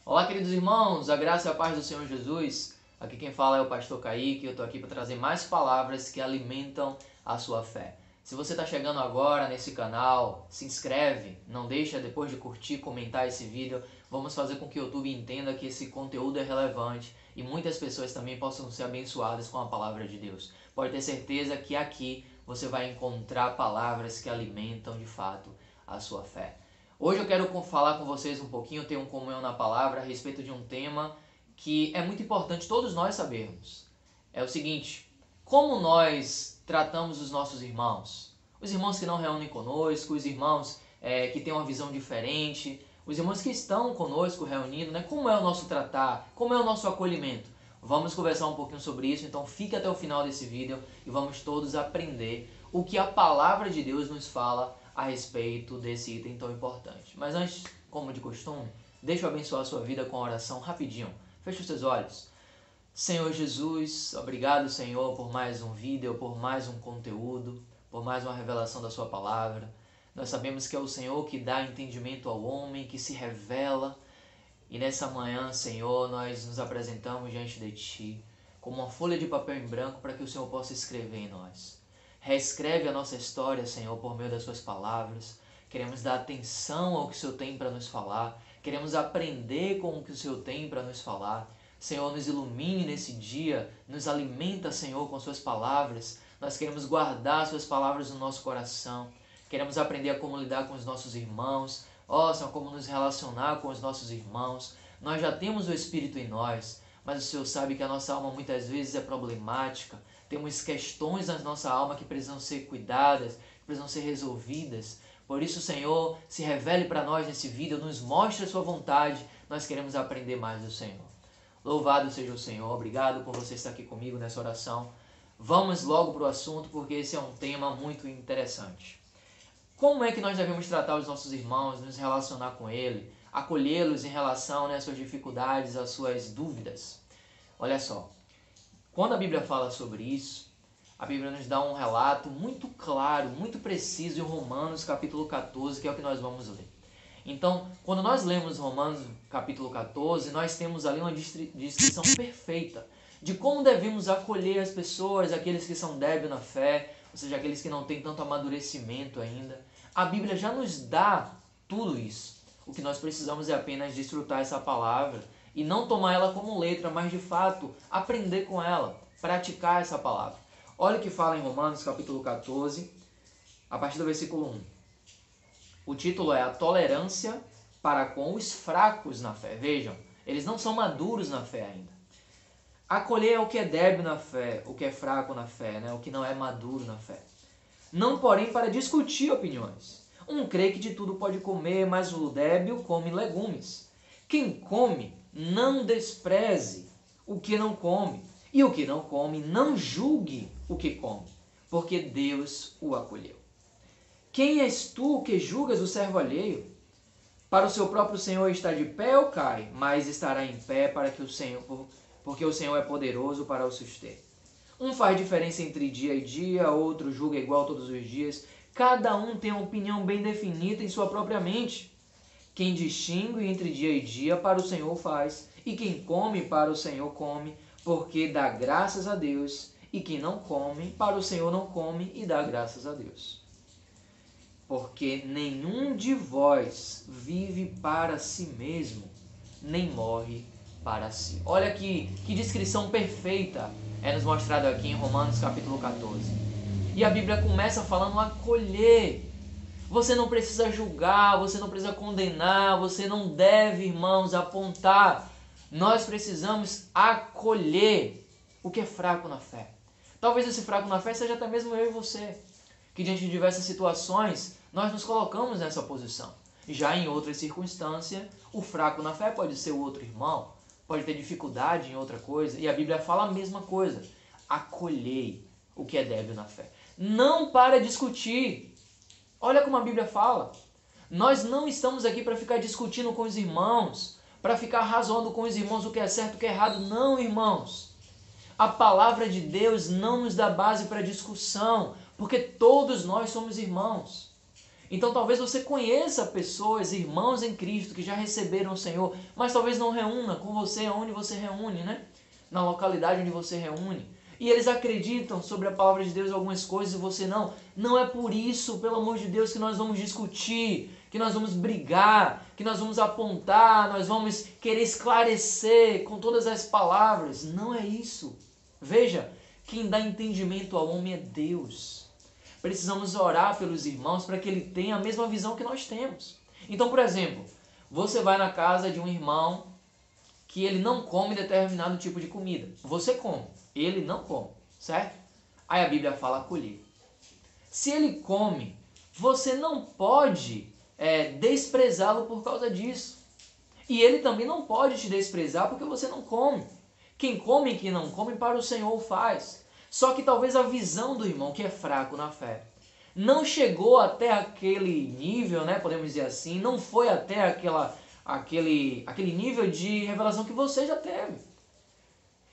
Olá, queridos irmãos, a graça e a paz do Senhor Jesus. Aqui quem fala é o pastor Kaique e eu estou aqui para trazer mais palavras que alimentam a sua fé. Se você está chegando agora nesse canal, se inscreve, não deixa depois de curtir, comentar esse vídeo. Vamos fazer com que o YouTube entenda que esse conteúdo é relevante e muitas pessoas também possam ser abençoadas com a palavra de Deus. Pode ter certeza que aqui você vai encontrar palavras que alimentam de fato a sua fé. Hoje eu quero falar com vocês um pouquinho, ter um comunhão na palavra a respeito de um tema que é muito importante todos nós sabermos. É o seguinte: como nós tratamos os nossos irmãos? Os irmãos que não reúnem conosco, os irmãos que têm uma visão diferente, os irmãos que estão conosco reunindo, né? Como é o nosso tratar? Como é o nosso acolhimento? Vamos conversar um pouquinho sobre isso, então fique até o final desse vídeo e vamos todos aprender o que a palavra de Deus nos fala a respeito desse item tão importante. Mas antes, como de costume, deixa eu abençoar a sua vida com a oração rapidinho. Feche os seus olhos. Senhor Jesus, obrigado, Senhor, por mais um vídeo, por mais um conteúdo, por mais uma revelação da sua palavra. Nós sabemos que é o Senhor que dá entendimento ao homem, que se revela. E nessa manhã, Senhor, nós nos apresentamos diante de Ti como uma folha de papel em branco para que o Senhor possa escrever em nós. Reescreve a nossa história, Senhor, por meio das Suas palavras. Queremos dar atenção ao que o Senhor tem para nos falar. Queremos aprender com o que o Senhor tem para nos falar. Senhor, nos ilumine nesse dia. Nos alimenta, Senhor, com Suas palavras. Nós queremos guardar Suas palavras no nosso coração. Queremos aprender a como lidar com os nossos irmãos. Senhor, como nos relacionar com os nossos irmãos. Nós já temos o Espírito em nós, mas o Senhor sabe que a nossa alma muitas vezes é problemática. Temos questões na nossa alma que precisam ser cuidadas, que precisam ser resolvidas. Por isso, Senhor, se revele para nós nesse vídeo, nos mostre a sua vontade. Nós queremos aprender mais do Senhor. Louvado seja o Senhor. Obrigado por você estar aqui comigo nessa oração. Vamos logo para o assunto, porque esse é um tema muito interessante. Como é que nós devemos tratar os nossos irmãos, nos relacionar com eles, acolhê-los em relação às suas dificuldades, às suas dúvidas? Olha só, quando a Bíblia fala sobre isso, a Bíblia nos dá um relato muito claro, muito preciso em Romanos capítulo 14, que é o que nós vamos ler. Então, quando nós lemos Romanos capítulo 14, nós temos ali uma descrição perfeita de como devemos acolher as pessoas, aqueles que são débeis na fé, ou seja, aqueles que não têm tanto amadurecimento ainda. A Bíblia já nos dá tudo isso. O que nós precisamos é apenas desfrutar essa palavra e não tomar ela como letra, mas de fato aprender com ela, praticar essa palavra. Olha o que fala em Romanos capítulo 14, a partir do versículo 1. O título é A Tolerância para com os fracos na fé. Vejam, eles não são maduros na fé ainda. Acolher é o que é débil na fé, o que é fraco na fé, né? O que não é maduro na fé. Não, porém, para discutir opiniões. Um crê que de tudo pode comer, mas o débil come legumes. Quem come, não despreze o que não come, e o que não come, não julgue o que come, porque Deus o acolheu. Quem és tu que julgas o servo alheio? Para o seu próprio Senhor está de pé ou cai, mas estará em pé para que porque o Senhor é poderoso para o suster. Um faz diferença entre dia e dia, outro julga igual todos os dias. Cada um tem uma opinião bem definida em sua própria mente. Quem distingue entre dia e dia, para o Senhor faz, e quem come, para o Senhor come, porque dá graças a Deus, e quem não come, para o Senhor não come, e dá graças a Deus. Porque nenhum de vós vive para si mesmo, nem morre para si. Olha que descrição perfeita é nos mostrado aqui em Romanos capítulo 14. E a Bíblia começa falando acolher. Você não precisa julgar, você não precisa condenar, você não deve, irmãos, apontar. Nós precisamos acolher o que é fraco na fé. Talvez esse fraco na fé seja até mesmo eu e você, que diante de diversas situações nós nos colocamos nessa posição. Já em outras circunstâncias, o fraco na fé pode ser o outro irmão, pode ter dificuldade em outra coisa, e a Bíblia fala a mesma coisa. Acolhei o que é débil na fé. Não para discutir. Olha como a Bíblia fala. Nós não estamos aqui para ficar discutindo com os irmãos, para ficar razoando com os irmãos o que é certo e o que é errado. Não, irmãos. A palavra de Deus não nos dá base para discussão, porque todos nós somos irmãos. Então talvez você conheça pessoas, irmãos em Cristo, que já receberam o Senhor, mas talvez não reúna com você onde você reúne, né? Na localidade onde você reúne. E eles acreditam sobre a palavra de Deus algumas coisas e você não. Não é por isso, pelo amor de Deus, que nós vamos discutir, que nós vamos brigar, que nós vamos apontar, nós vamos querer esclarecer com todas as palavras. Não é isso. Veja, quem dá entendimento ao homem é Deus. Precisamos orar pelos irmãos para que ele tenha a mesma visão que nós temos. Então, por exemplo, você vai na casa de um irmão que ele não come determinado tipo de comida. Você come, ele não come, certo? Aí a Bíblia fala acolher. Se ele come, você não pode desprezá-lo por causa disso. E ele também não pode te desprezar porque você não come. Quem come e quem não come, para o Senhor faz. Só que talvez a visão do irmão que é fraco na fé não chegou até aquele nível, né, podemos dizer assim, não foi até aquele nível de revelação que você já teve.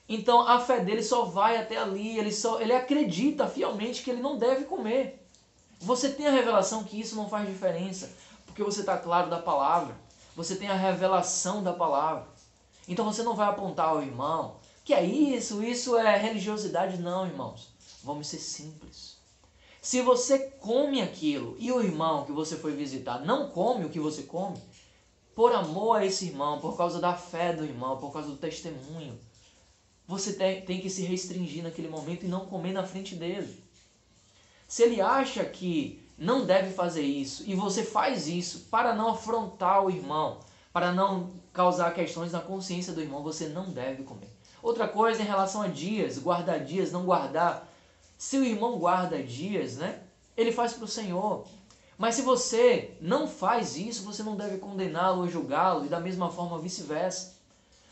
Então a fé dele só vai até ali, ele acredita fielmente que ele não deve comer. Você tem a revelação que isso não faz diferença, porque você está claro da palavra, você tem a revelação da palavra. Então você não vai apontar ao irmão, que é isso é religiosidade. Não, irmãos, vamos ser simples. Se você come aquilo e o irmão que você foi visitar não come o que você come, por amor a esse irmão, por causa da fé do irmão, por causa do testemunho, você tem que se restringir naquele momento e não comer na frente dele. Se ele acha que não deve fazer isso e você faz isso para não afrontar o irmão, para não causar questões na consciência do irmão, você não deve comer. Outra coisa em relação a dias, guardar dias, não guardar. Se o irmão guarda dias, né, ele faz para o Senhor. Mas se você não faz isso, você não deve condená-lo ou julgá-lo, e da mesma forma vice-versa.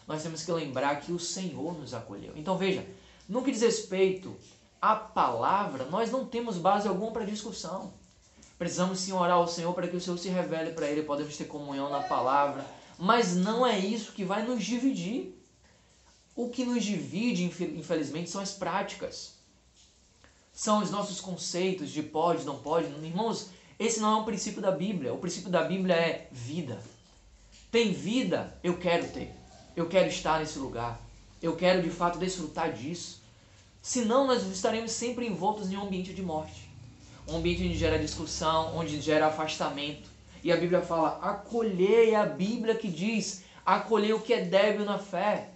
Nós temos que lembrar que o Senhor nos acolheu. Então veja, no que diz respeito à palavra, nós não temos base alguma para discussão. Precisamos sim orar ao Senhor para que o Senhor se revele para Ele, podemos ter comunhão na palavra, mas não é isso que vai nos dividir. O que nos divide, infelizmente, são as práticas. São os nossos conceitos de pode, não pode. Irmãos, esse não é um princípio da Bíblia. O princípio da Bíblia é vida. Tem vida, eu quero ter. Eu quero estar nesse lugar. Eu quero, de fato, desfrutar disso. Senão, nós estaremos sempre envoltos em um ambiente de morte. Um ambiente onde gera discussão, onde gera afastamento. E a Bíblia fala, acolhei, a Bíblia que diz, acolhei o que é débil na fé.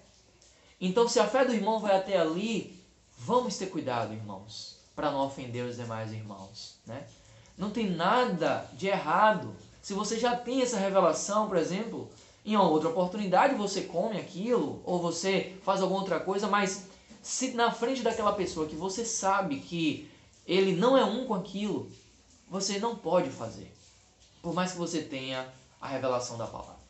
Então, se a fé do irmão vai até ali, vamos ter cuidado, irmãos, para não ofender os demais irmãos, né? Não tem nada de errado. Se você já tem essa revelação, por exemplo, em uma outra oportunidade você come aquilo, ou você faz alguma outra coisa, mas se na frente daquela pessoa que você sabe que ele não é um com aquilo, você não pode fazer, por mais que você tenha a revelação da palavra.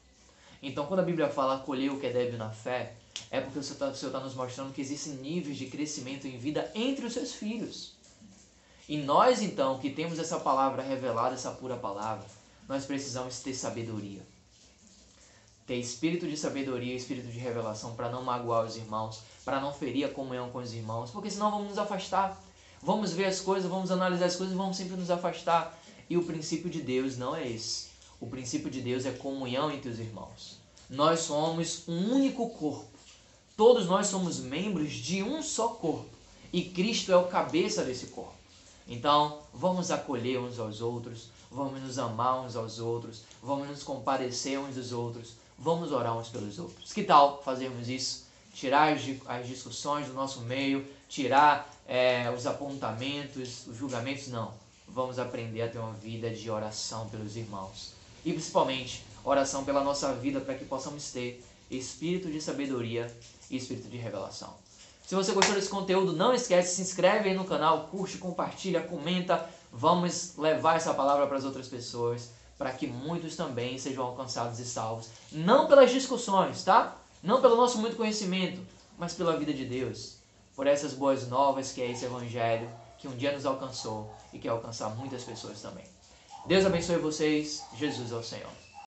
Então, quando a Bíblia fala acolher o que é débil na fé, é porque o Senhor está nos mostrando que existem níveis de crescimento em vida entre os seus filhos. E nós, então, que temos essa palavra revelada, essa pura palavra, nós precisamos ter sabedoria. Ter espírito de sabedoria, espírito de revelação, para não magoar os irmãos, para não ferir a comunhão com os irmãos, porque senão vamos nos afastar. Vamos ver as coisas, vamos analisar as coisas e vamos sempre nos afastar. E o princípio de Deus não é esse. O princípio de Deus é comunhão entre os irmãos. Nós somos um único corpo. Todos nós somos membros de um só corpo. E Cristo é o cabeça desse corpo. Então, vamos acolher uns aos outros, vamos nos amar uns aos outros, vamos nos compadecer uns dos outros, vamos orar uns pelos outros. Que tal fazermos isso? Tirar as discussões do nosso meio, tirar os apontamentos, os julgamentos? Não. Vamos aprender a ter uma vida de oração pelos irmãos. E principalmente, oração pela nossa vida, para que possamos ter espírito de sabedoria e espírito de revelação. Se você gostou desse conteúdo, não esquece, se inscreve aí no canal, curte, compartilha, comenta. Vamos levar essa palavra para as outras pessoas, para que muitos também sejam alcançados e salvos. Não pelas discussões, tá? Não pelo nosso muito conhecimento, mas pela vida de Deus. Por essas boas novas que é esse evangelho, que um dia nos alcançou e quer alcançar muitas pessoas também. Deus abençoe vocês. Jesus é o Senhor.